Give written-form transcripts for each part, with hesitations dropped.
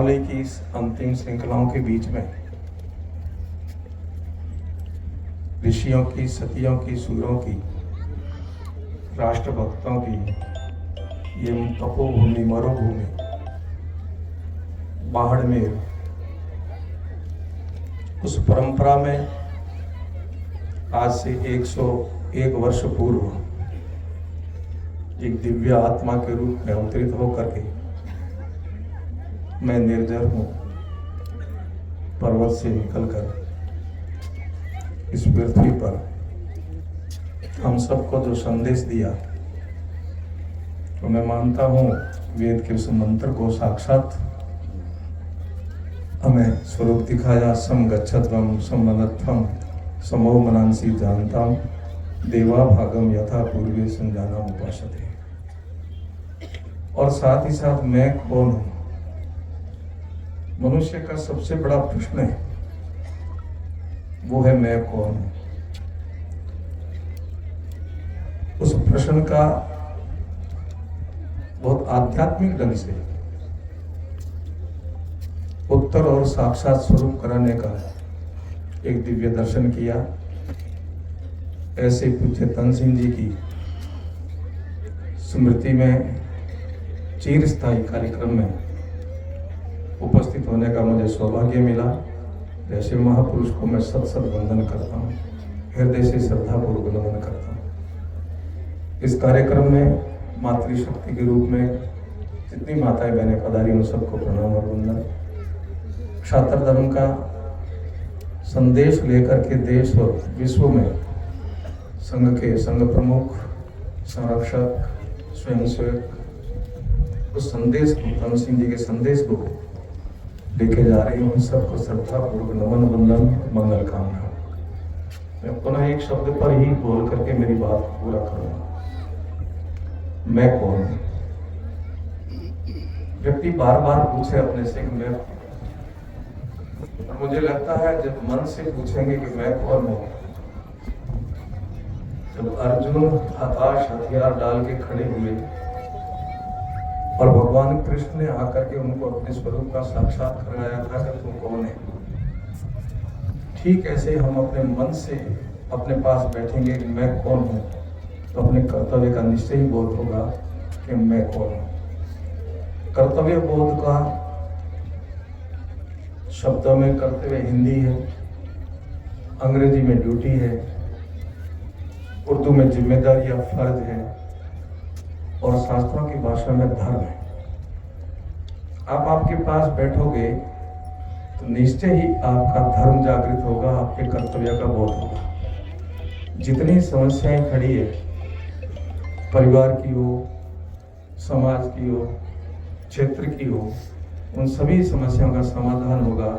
दीपावली की इस अंतिम श्रृंखलाओं के बीच में ऋषियों की, सतियों की, सूरों की, राष्ट्रभक्तों की ये तपोभूमि, मरुभूमि बाड़मेर, उस परंपरा में आज से 101 वर्ष पूर्व एक दिव्य आत्मा के रूप में अवतरित होकर के मैं निर्जर हूँ, पर्वत से निकलकर इस पृथ्वी पर हम सबको जो संदेश दिया, तो मैं मानता हूँ वेद के उस मंत्र को साक्षात हमें स्वरूप दिखाया। सम गच्छध्वम समनत्वम समो मनांसी जानताम देवा भागम यथा पूर्वे संजाना उपासते। और साथ ही साथ मैं कौन हूं? मनुष्य का सबसे बड़ा प्रश्न है, वो है मैं कौन हूं। उस प्रश्न का बहुत आध्यात्मिक ढंग से उत्तर और साक्षात स्वरूप कराने का एक दिव्य दर्शन किया। ऐसे पूज्य तन सिंह जी की स्मृति में चिरस्थायी कार्यक्रम में उपस्थित होने का मुझे सौभाग्य मिला। जैसे महापुरुष को मैं सत सत वंदन करता हूँ, हृदय से श्रद्धापूर्वक नमन करता हूँ। इस कार्यक्रम में मातृशक्ति के रूप में जितनी माताएं बहनें पधारी, उन सबको प्रणाम और वंदन। क्षात्र धर्म का संदेश लेकर के देश और विश्व में संघ के संघ प्रमुख, संरक्षक, स्वयंसेवक उस संदेश को, तन सिंह जी के संदेश को लेके जा रही हूँ। सबको श्रद्धापूर्वक नमन, वंदन, मंगल कामना। मैं पुनः एक शब्द पर ही बोल करके मेरी बात पूरा करूँगा। मैं कौन हूँ? व्यक्ति बार बार पूछे अपने से कि मैं, और मुझे लगता है जब मन से पूछेंगे कि मैं कौन हूँ, जब अर्जुन हताश हथियार डाल के खड़े हुए और भगवान कृष्ण ने आकर के उनको अपने स्वरूप का साक्षात कराया था कि तुम कौन है, ठीक ऐसे हम अपने मन से अपने पास बैठेंगे कि मैं कौन हूँ, तो अपने कर्तव्य का निश्चय ही बोध होगा कि मैं कौन हूँ। कर्तव्य बोध का शब्दों में कर्तव्य हिंदी है, अंग्रेजी में ड्यूटी है, उर्दू में जिम्मेदारी या फर्ज है, और शास्त्रों की भाषा में धर्म है। आप आपके पास बैठोगे तो निश्चय ही आपका धर्म जागृत होगा, आपके कर्तव्य का बोध होगा। जितनी समस्याएं खड़ी है, परिवार की हो, समाज की हो, क्षेत्र की हो, उन सभी समस्याओं का समाधान होगा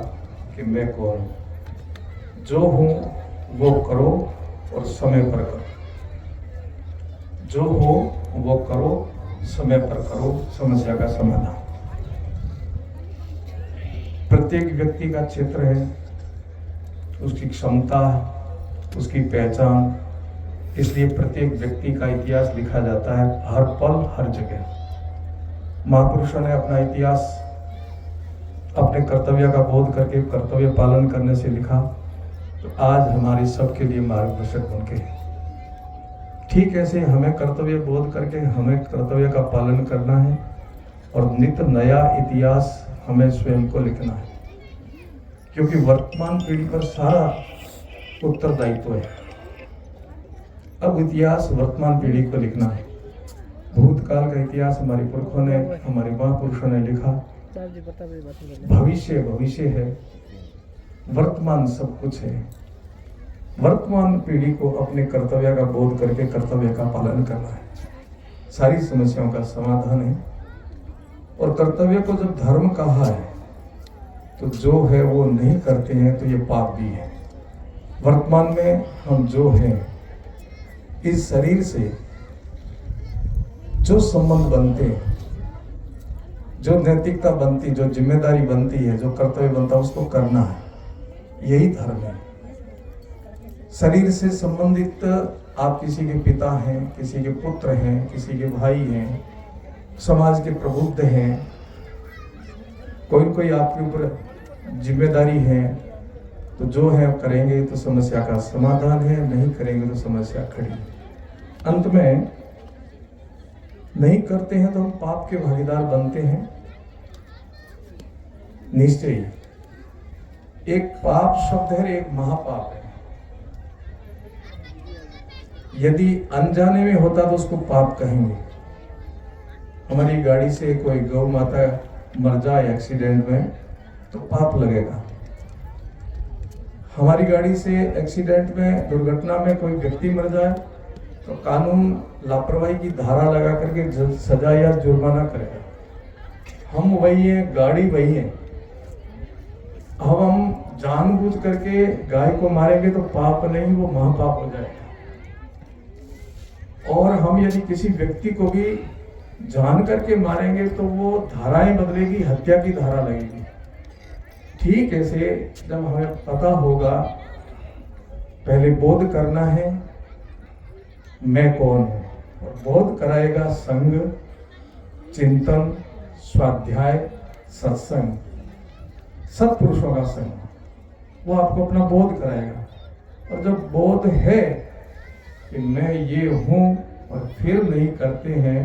कि मैं कौन हूँ। जो हूँ वो करो और समय पर करो। जो हो वो करो, समय पर करो, समस्या का समाधान। प्रत्येक व्यक्ति का क्षेत्र है, उसकी क्षमता, उसकी पहचान। इसलिए प्रत्येक व्यक्ति का इतिहास लिखा जाता है हर पल, हर जगह। महापुरुषों ने अपना इतिहास अपने कर्तव्य का बोध करके, कर्तव्य पालन करने से लिखा, तो आज हमारे सबके लिए मार्गदर्शक बन के। ठीक ऐसे हमें कर्तव्य बोध करके हमें कर्तव्य का पालन करना है, और नित्य नया इतिहास हमें स्वयं को लिखना है, क्योंकि वर्तमान पीढ़ी पर सारा उत्तरदायित्व है। अब इतिहास वर्तमान पीढ़ी को लिखना है। भूतकाल का इतिहास हमारे पुरखों ने, हमारे महापुरुषों ने लिखा। भविष्य भविष्य है, वर्तमान सब कुछ है। वर्तमान पीढ़ी को अपने कर्तव्य का बोध करके कर्तव्य का पालन करना है, सारी समस्याओं का समाधान है। और कर्तव्य को जब धर्म कहा है, तो जो है वो नहीं करते हैं तो ये पाप भी है। वर्तमान में हम जो हैं, इस शरीर से जो संबंध बनते हैं, जो नैतिकता बनती, जो जिम्मेदारी बनती है, जो कर्तव्य बनता है, उसको करना है। यही धर्म है। शरीर से संबंधित आप किसी के पिता हैं, किसी के पुत्र हैं, किसी के भाई हैं, समाज के प्रबुद्ध हैं, कोई कोई आपके ऊपर जिम्मेदारी है, तो जो है करेंगे तो समस्या का समाधान है, नहीं करेंगे तो समस्या खड़ी है। अंत में नहीं करते हैं तो हम पाप के भागीदार बनते हैं निश्चय ही। एक पाप शब्द है, एक महापाप है। यदि अनजाने में होता तो उसको पाप कहेंगे। हमारी गाड़ी से कोई गौ माता मर जाए एक्सीडेंट में तो पाप लगेगा। हमारी गाड़ी से एक्सीडेंट में, दुर्घटना में कोई व्यक्ति मर जाए तो कानून लापरवाही की धारा लगा करके सजा या जुर्माना करेगा। हम वही हैं, गाड़ी वही है। अब हम जानबूझ करके गाय को मारेंगे तो पाप नहीं, वो महापाप हो जाएगा। और हम यदि किसी व्यक्ति को भी जान करके मारेंगे तो वो धाराएं बदलेगी, हत्या की धारा लगेगी। ठीक ऐसे जब हमें पता होगा, पहले बोध करना है मैं कौन हूं, और बोध कराएगा संग, चिंतन, स्वाध्याय, सत्संग, सत्पुरुषों का संग, वो आपको अपना बोध कराएगा। और जब बोध है कि मैं ये हूं और फिर नहीं करते हैं,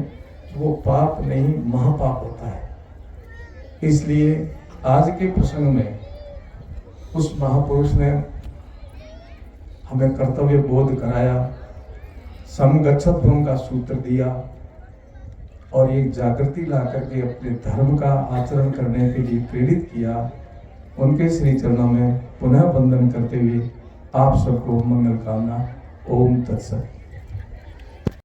वो पाप नहीं महापाप होता है। इसलिए आज के प्रसंग में उस महापुरुष ने हमें कर्तव्य बोध कराया, समगच्छध्वम का सूत्र दिया और एक जागृति ला करके अपने धर्म का आचरण करने के लिए प्रेरित किया। उनके श्री चरणों में पुनः वंदन करते हुए आप सबको मंगल कामना। ओम तत्सत।